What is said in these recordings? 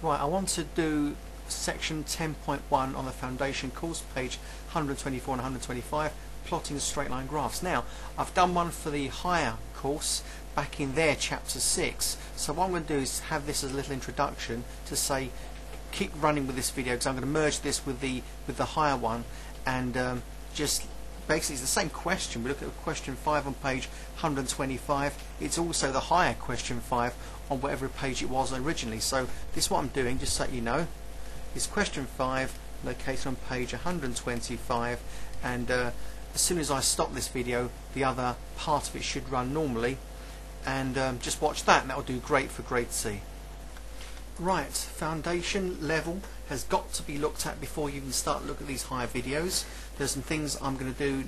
Right, I want to do section 10.1 on the foundation course, page 124 and 125, plotting straight line graphs. Now, I've done one for the higher course back in there, chapter 6. So what I'm going to do is have this as a little introduction to say, keep running with this video because I'm going to merge this with the higher one, and just basically it's the same question. We look at question 5 on page 125. It's also the higher question 5 on whatever page it was originally. So this is what I'm doing, just so you know, is question 5 located on page 125, and as soon as I stop this video the other part of it should run normally, and just watch that and that will do great for grade C. Right, foundation level has got to be looked at before you can start to look at these higher videos. There's some things I'm going to do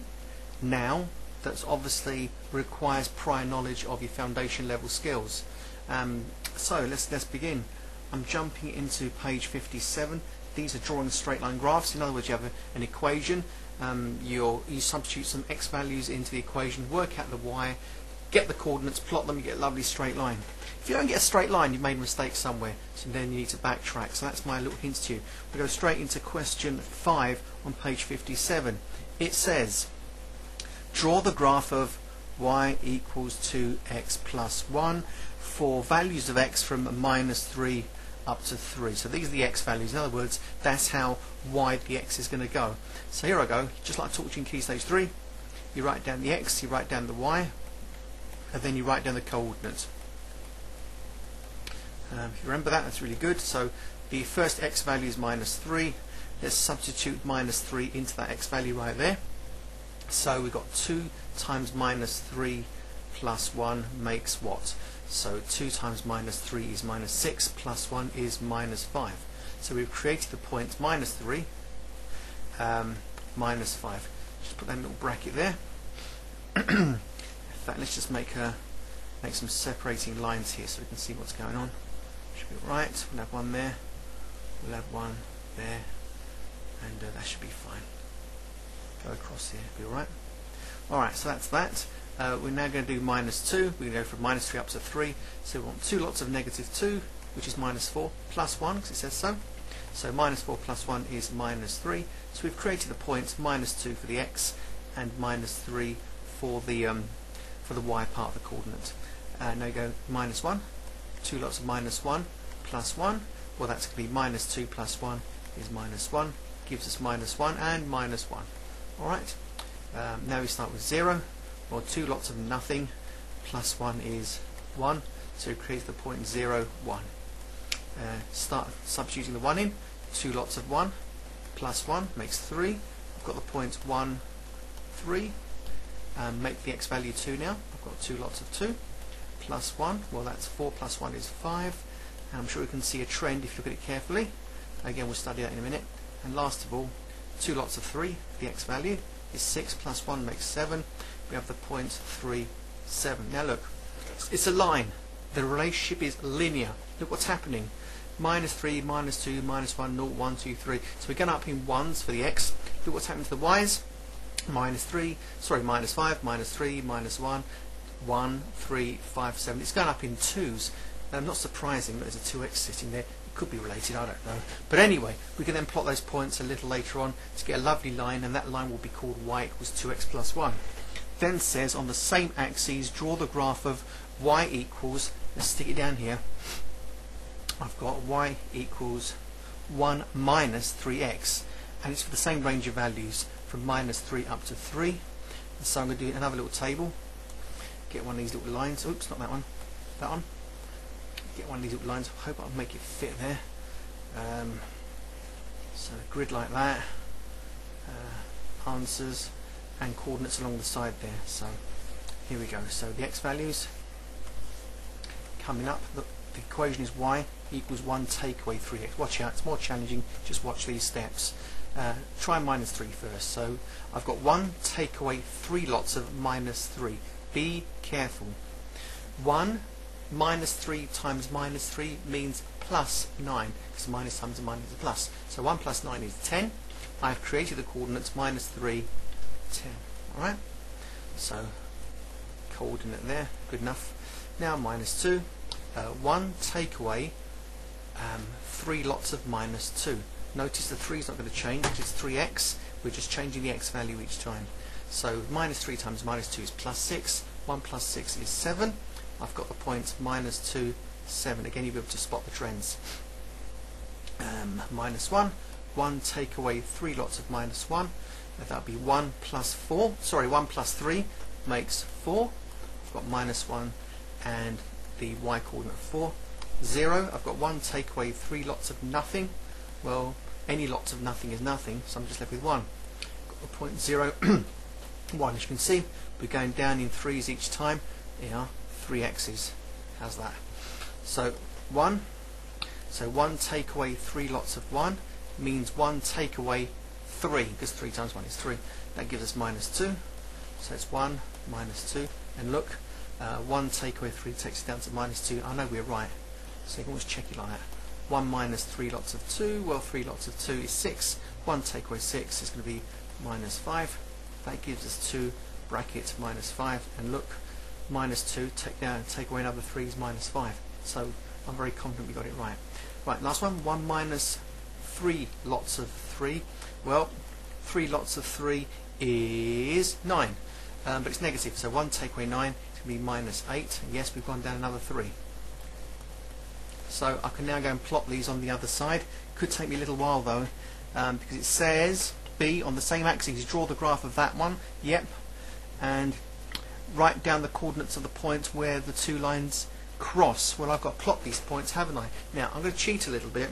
now that obviously requires prior knowledge of your foundation level skills. So let's begin. I'm jumping into page 57. These are drawing straight line graphs. In other words, you have an equation. You substitute some x values into the equation, work out the y, get the coordinates, plot them, you get a lovely straight line. If you don't get a straight line, you've made a mistake somewhere, so then you need to backtrack. So that's my little hint to you. We go straight into question 5 on page 57. It says, draw the graph of y equals 2x plus 1 for values of x from -3 up to 3. So these are the x values. In other words, that's how wide the x is going to go. So here I go, just like I taught you in Key Stage 3, you write down the x, you write down the y, and then you write down the coordinates. If you remember that, that's really good. So the first x value is -3. Let's substitute -3 into that x value right there. So we've got 2 times -3 plus 1 makes what? So 2 times -3 is -6, plus 1 is -5. So we've created the point -3, -5. Just put that little bracket there. In fact, let's just make some separating lines here so we can see what's going on. Should be right. We'll have one there, we'll have one there, and that should be fine. Go across here, be alright. Alright, so that's that. We're now going to do -2. We're going to go from -3 up to 3. So we want 2 lots of -2, which is -4, plus 1, because it says so. So -4 plus 1 is -3. So we've created the points -2 for the x and -3 for the y part of the coordinate. Now you go -1. 2 lots of -1 plus 1. Well, that's going to be -2 plus 1 is -1. Gives us -1 and -1. Alright. Now we start with 0. Well, 2 lots of nothing plus 1 is 1. So we create the point 0, 1. Start substituting the 1 in. 2 lots of 1 plus 1 makes 3. I've got the point 1, 3. Make the x value 2 now. I've got 2 lots of 2 plus 1. Well, that's 4 plus 1 is 5. And I'm sure we can see a trend if you look at it carefully. Again, we'll study that in a minute. And last of all, 2 lots of 3, the x value is 6 plus 1 makes 7. We have the point 3, 7. Now look, it's a line. The relationship is linear. Look what's happening. -3, -2, -1, 0, 1, 2, 3. So we're going up in ones for the x. Look what's happening to the y's. -5, -3, -1, 1, 3, 5, 7. It's going up in 2s. Not surprising that there's a 2x sitting there. It could be related, I don't know. But anyway, we can then plot those points a little later on to get a lovely line, and that line will be called y equals 2x plus 1. Then says on the same axes, draw the graph of y equals, let's stick it down here, I've got y equals 1 minus 3x, and it's for the same range of values from -3 up to 3. And so I'm going to do another little table, get one of these little lines, oops, not that one, that one, get one of these little lines, I hope I'll make it fit there. So a grid like that, answers and coordinates along the side there. So here we go. So the x values coming up, the equation is y equals 1 take away 3x. Watch out, it's more challenging, just watch these steps. Try -3 first. So I've got 1 take away 3 lots of -3. Be careful. 1 -3 times -3 means +9, because minus times a minus is a plus. So 1 plus 9 is 10. I've created the coordinates -3, 10. Alright? So coordinate there, good enough. Now -2. 1 take away 3 lots of minus 2. Notice the 3 is not going to change, it's 3x. We're just changing the x value each time. So minus 3 times minus 2 is plus 6. 1 plus 6 is 7. I've got the point minus 2, 7. Again, you'll be able to spot the trends. Minus 1. 1 take away 3 lots of minus 1. That would be 1 plus 4. Sorry, 1 plus 3 makes 4. I've got minus 1 and the y coordinate 4. 0. I've got 1 take away 3 lots of nothing. Well, any lots of nothing is nothing, so I'm just left with 1. Got the point 0, 1. As you can see, we're going down in 3's each time. Here, 3 x's. How's that? So 1. So 1 take away 3 lots of 1 means 1 take away 3, because 3 times 1 is 3. That gives us minus 2. So it's 1 minus 2. And look, 1 take away 3 takes it down to minus 2. I know we're right, so you can always check it like that. 1 minus 3 lots of 2, well, 3 lots of 2 is 6. 1 take away 6 is going to be minus 5. That gives us 2 bracket minus 5. And look, minus 2, take away another 3 is minus 5. So I'm very confident we got it right. Right, last one. 1 minus 3 lots of 3. Well, 3 lots of 3 is 9. But it's negative, so 1 take away 9 is going to be minus 8. And yes, we've gone down another 3. So I can now go and plot these on the other side. Could take me a little while though, because it says B on the same axis. Draw the graph of that one. Yep. And write down the coordinates of the point where the two lines cross. Well, I've got to plot these points, haven't I? Now I'm going to cheat a little bit.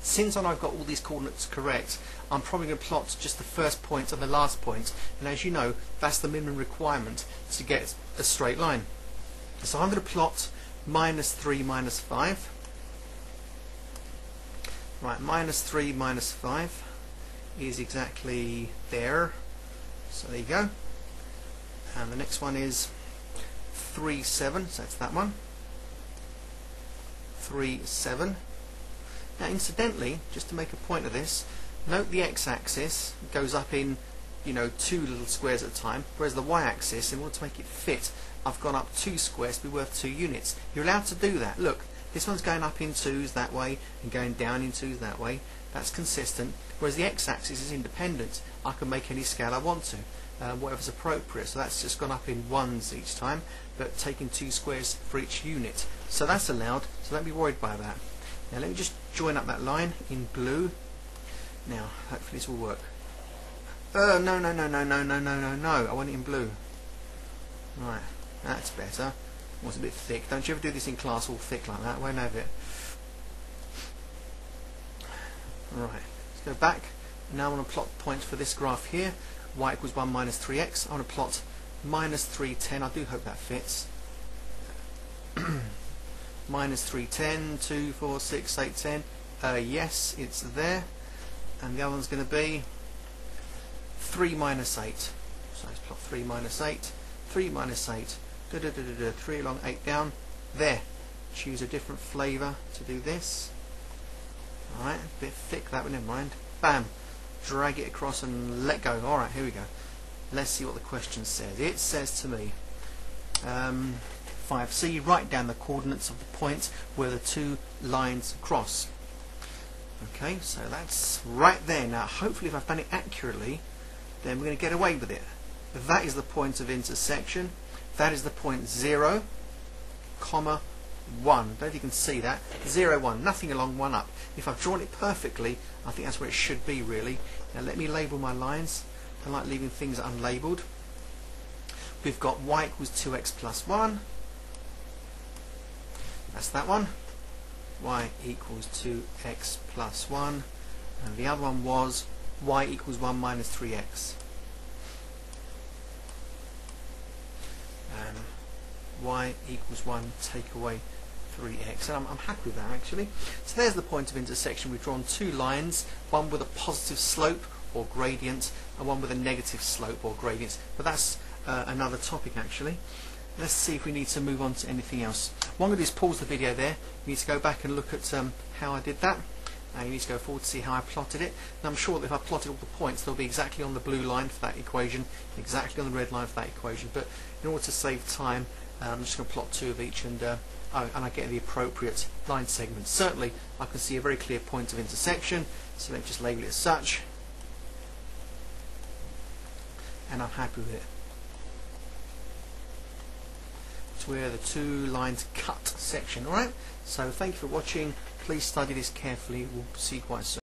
Since I've got all these coordinates correct, I'm probably going to plot just the first point and the last point. And as you know, that's the minimum requirement to get a straight line. So I'm going to plot minus 3 minus 5. Right, minus 3 minus 5 is exactly there. So there you go. And the next one is 3, 7. So that's that one. 3, 7. Now incidentally, just to make a point of this, note the x-axis goes up in, you know, 2 little squares at a time, whereas the y-axis, in order to make it fit, I've gone up 2 squares to be worth 2 units. You're allowed to do that. Look, this one's going up in 2's that way and going down in 2's that way. That's consistent. Whereas the x-axis is independent. I can make any scale I want to, whatever's appropriate. So that's just gone up in 1's each time, but taking 2 squares for each unit. So that's allowed. So don't be worried by that. Now let me just join up that line in blue. Now hopefully this will work. No, no, no, no, no, no, no, no. I want it in blue. Right. That's better. It was a bit thick. Don't you ever do this in class all thick like that? Won't have it. Right. Let's go back. Now I want to plot points for this graph here. Y equals 1 minus 3x. I want to plot minus 3, 10. I do hope that fits. Minus 3, 10, 2, 4, 6, 8, 10. Yes, it's there. And the other one's going to be 3 minus 8. So let's plot 3 minus 8. 3 minus 8. 3 along, 8 down. There. Choose a different flavour to do this. Alright, a bit thick that one, never mind. Bam. Drag it across and let go. Alright, here we go. Let's see what the question says. It says to me, 5c, write down the coordinates of the point where the two lines cross. Okay, so that's right there. Now, hopefully if I've done it accurately, then we're going to get away with it. That is the point of intersection. That is the point 0, comma 1. I don't know if you can see that. 0, 1. Nothing along, 1 up. If I've drawn it perfectly, I think that's where it should be, really. Now let me label my lines. I like leaving things unlabeled. We've got y equals 2x plus 1. That's that one. Y equals 2x plus 1. And the other one was y equals 1 minus 3x. Y equals 1 take away 3x. And I'm happy with that actually. So there's the point of intersection. We've drawn two lines, one with a positive slope or gradient and one with a negative slope or gradient. But that's another topic actually. Let's see if we need to move on to anything else. What I'm going to do is pause the video there. You need to go back and look at how I did that. And you need to go forward to see how I plotted it. And I'm sure that if I plotted all the points, they'll be exactly on the blue line for that equation, exactly on the red line for that equation. But in order to save time, I'm just going to plot 2 of each, and I get the appropriate line segments. Certainly I can see a very clear point of intersection, so let me just label it as such, and I'm happy with it. It's where the 2 lines cut section. Alright, so thank you for watching. Please study this carefully. We'll see you quite soon.